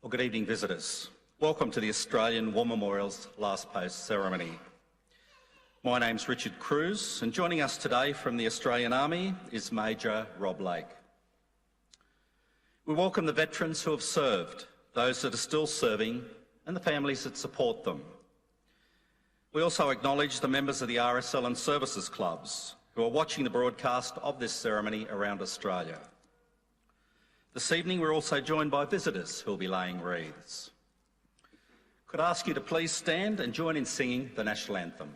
Well, good evening, visitors. Welcome to the Australian War Memorial's Last Post ceremony. My name's Richard Cruz, and joining us today from the Australian Army is Major Rob Lake. We welcome the veterans who have served, those that are still serving, and the families that support them. We also acknowledge the members of the RSL and services clubs who are watching the broadcast of this ceremony around Australia. This evening we're also joined by visitors who will be laying wreaths. Could I ask you to please stand and join in singing the National Anthem.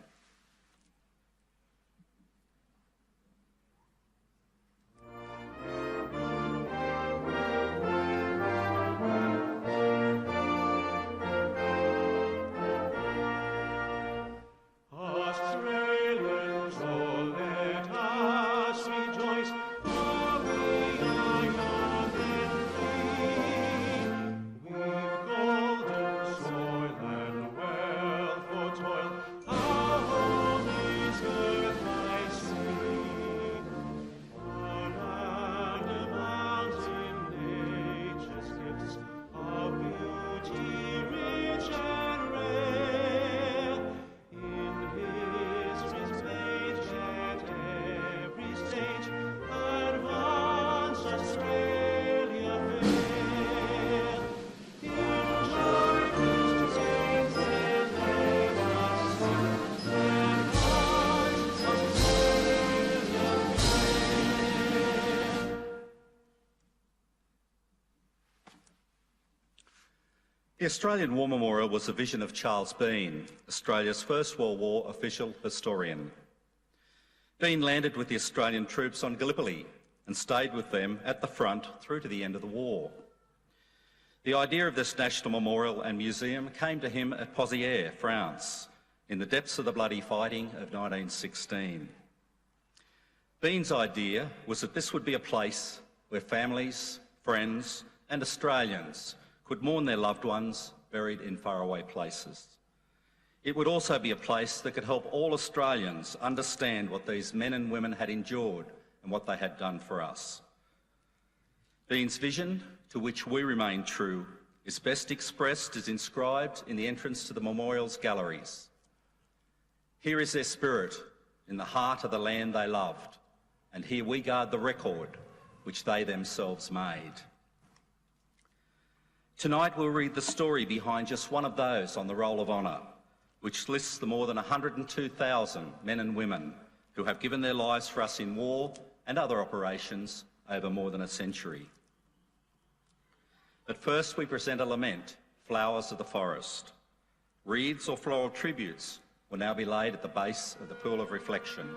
The Australian War Memorial was a vision of Charles Bean, Australia's first World War official historian. Bean landed with the Australian troops on Gallipoli and stayed with them at the front through to the end of the war. The idea of this national memorial and museum came to him at Pozières, France, in the depths of the bloody fighting of 1916. Bean's idea was that this would be a place where families, friends and Australians could mourn their loved ones buried in faraway places. It would also be a place that could help all Australians understand what these men and women had endured and what they had done for us. Bean's vision, to which we remain true, is best expressed as inscribed in the entrance to the memorial's galleries. Here is their spirit in the heart of the land they loved, and here we guard the record which they themselves made. Tonight we'll read the story behind just one of those on the Roll of Honour, which lists the more than 102,000 men and women who have given their lives for us in war and other operations over more than a century. But first we present a lament, Flowers of the Forest. Wreaths or floral tributes will now be laid at the base of the Pool of Reflection.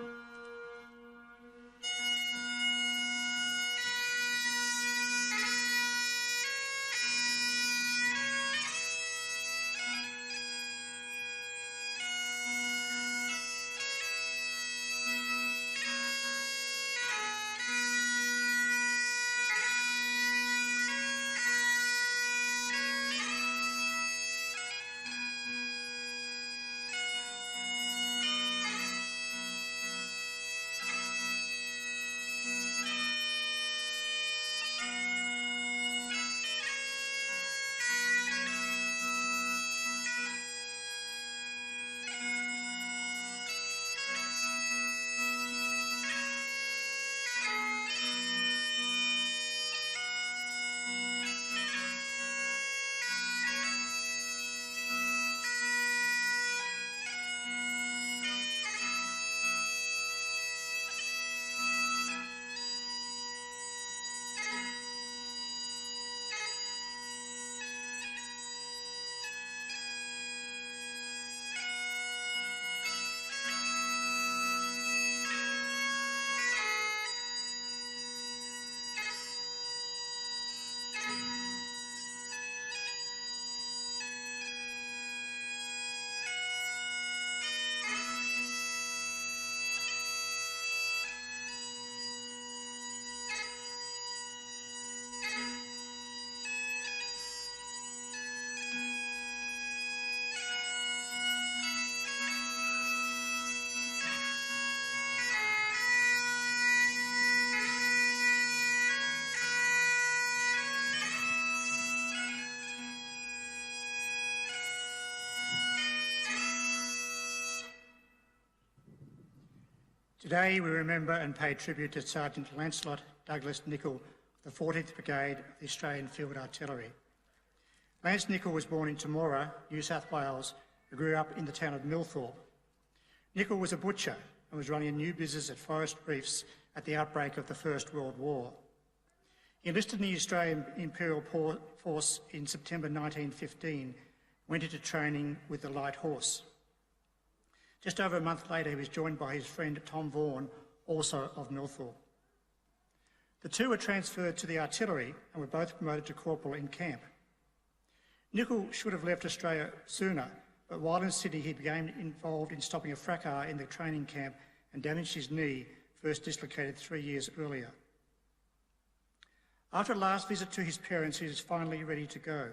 Today we remember and pay tribute to Sergeant Lancelot Douglas Nicol of the 14th Brigade of the Australian Field Artillery. Lance Nicol was born in Temora, New South Wales, and grew up in the town of Millthorpe. Nicol was a butcher and was running a new business at Forest Reefs at the outbreak of the First World War. He enlisted in the Australian Imperial Force in September 1915, went into training with the Light Horse. Just over a month later, he was joined by his friend Tom Vaughan, also of Millthorpe. The two were transferred to the artillery and were both promoted to corporal in camp. Nicol should have left Australia sooner, but while in Sydney he became involved in stopping a fracas in the training camp and damaged his knee, first dislocated 3 years earlier. After a last visit to his parents, he was finally ready to go.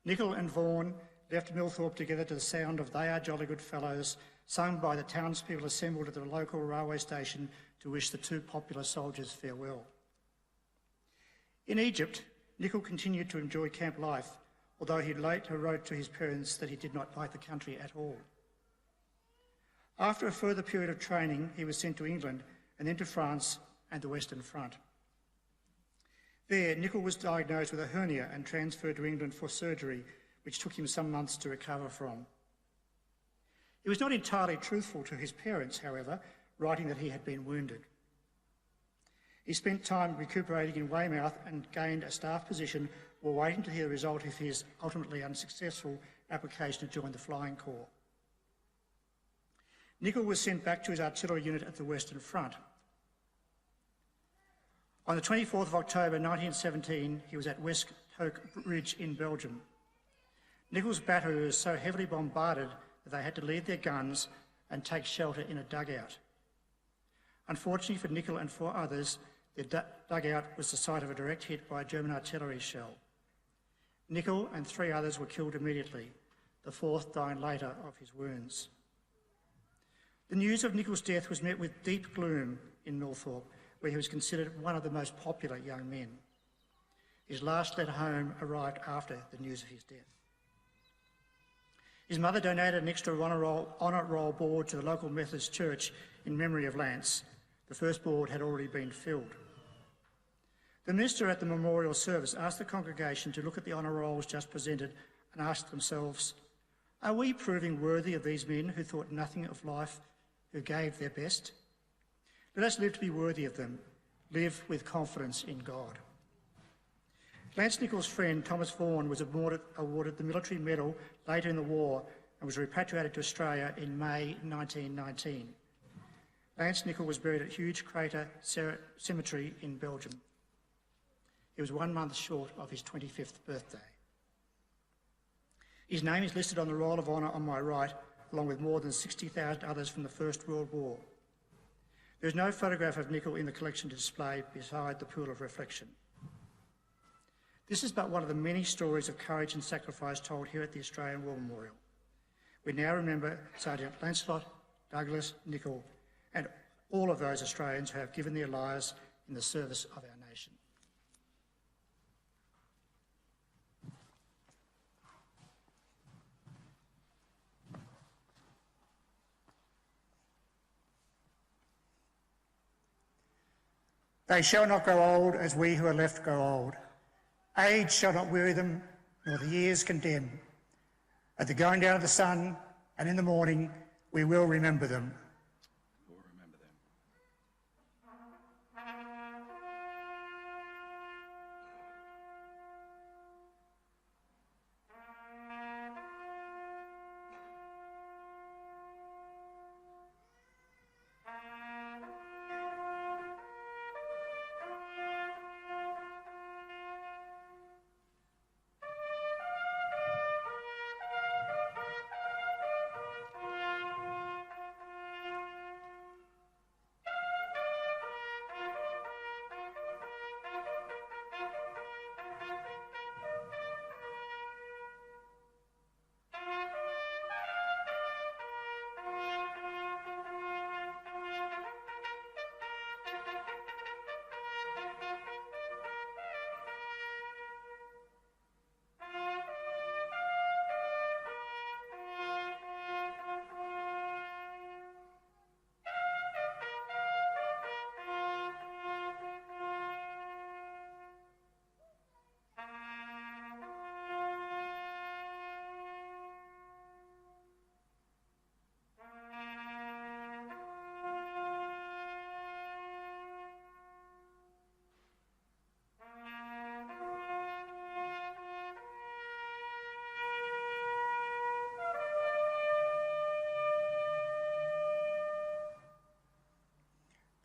Nicol and Vaughan left Millthorpe together to the sound of "They Are Jolly Good Fellows," sung by the townspeople assembled at the local railway station to wish the two popular soldiers farewell. In Egypt, Nicol continued to enjoy camp life, although he later wrote to his parents that he did not like the country at all. After a further period of training, he was sent to England and then to France and the Western Front. There, Nicol was diagnosed with a hernia and transferred to England for surgery, which took him some months to recover from. He was not entirely truthful to his parents, however, writing that he had been wounded. He spent time recuperating in Weymouth and gained a staff position while waiting to hear the result of his ultimately unsuccessful application to join the Flying Corps. Nicol was sent back to his artillery unit at the Western Front. On the 24th of October 1917, he was at West Hoke Ridge in Belgium. Nicol's battery was so heavily bombarded that they had to leave their guns and take shelter in a dugout. Unfortunately for Nicol and 4 others, their dugout was the site of a direct hit by a German artillery shell. Nicol and 3 others were killed immediately, the 4th dying later of his wounds. The news of Nicol's death was met with deep gloom in Millthorpe, where he was considered one of the most popular young men. His last letter home arrived after the news of his death. His mother donated an extra honour roll board to the local Methodist church in memory of Lance. The first board had already been filled. The minister at the memorial service asked the congregation to look at the honour rolls just presented and ask themselves, are we proving worthy of these men who thought nothing of life, who gave their best? Let us live to be worthy of them, live with confidence in God. Lance Nicol's friend, Thomas Vaughan, was awarded the military medal later in the war and was repatriated to Australia in May 1919. Lance Nicol was buried at Huge Crater Cemetery in Belgium. He was 1 month short of his 25th birthday. His name is listed on the Roll of Honour on my right, along with more than 60,000 others from the First World War. There is no photograph of Nicol in the collection to display beside the pool of reflection. This is but one of the many stories of courage and sacrifice told here at the Australian War Memorial. We now remember Sergeant Lancelot Douglas Nicol and all of those Australians who have given their lives in the service of our nation. They shall not grow old as we who are left grow old. Age shall not weary them, nor the years condemn. At the going down of the sun and in the morning, we will remember them.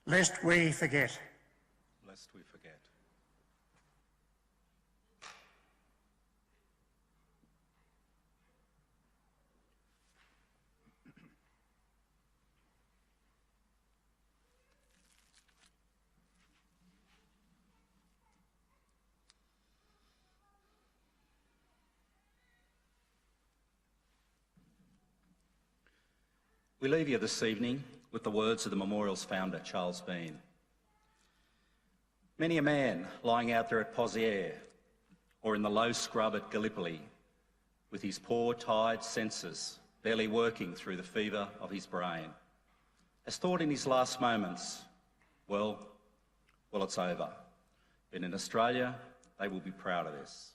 lest we forget. Lest we forget. We leave you this evening with the words of the memorial's founder, Charles Bean. Many a man lying out there at Pozières or in the low scrub at Gallipoli with his poor, tired senses barely working through the fever of his brain has thought in his last moments, well, it's over. But in Australia, they will be proud of this.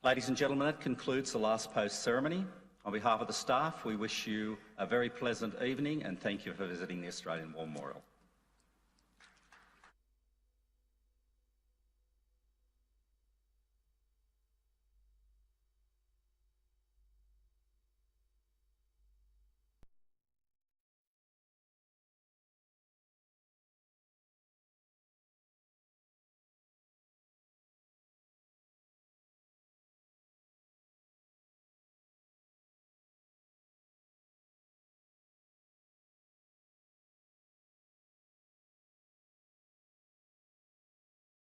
Ladies and gentlemen, that concludes the last post ceremony. On behalf of the staff, we wish you a very pleasant evening and thank you for visiting the Australian War Memorial.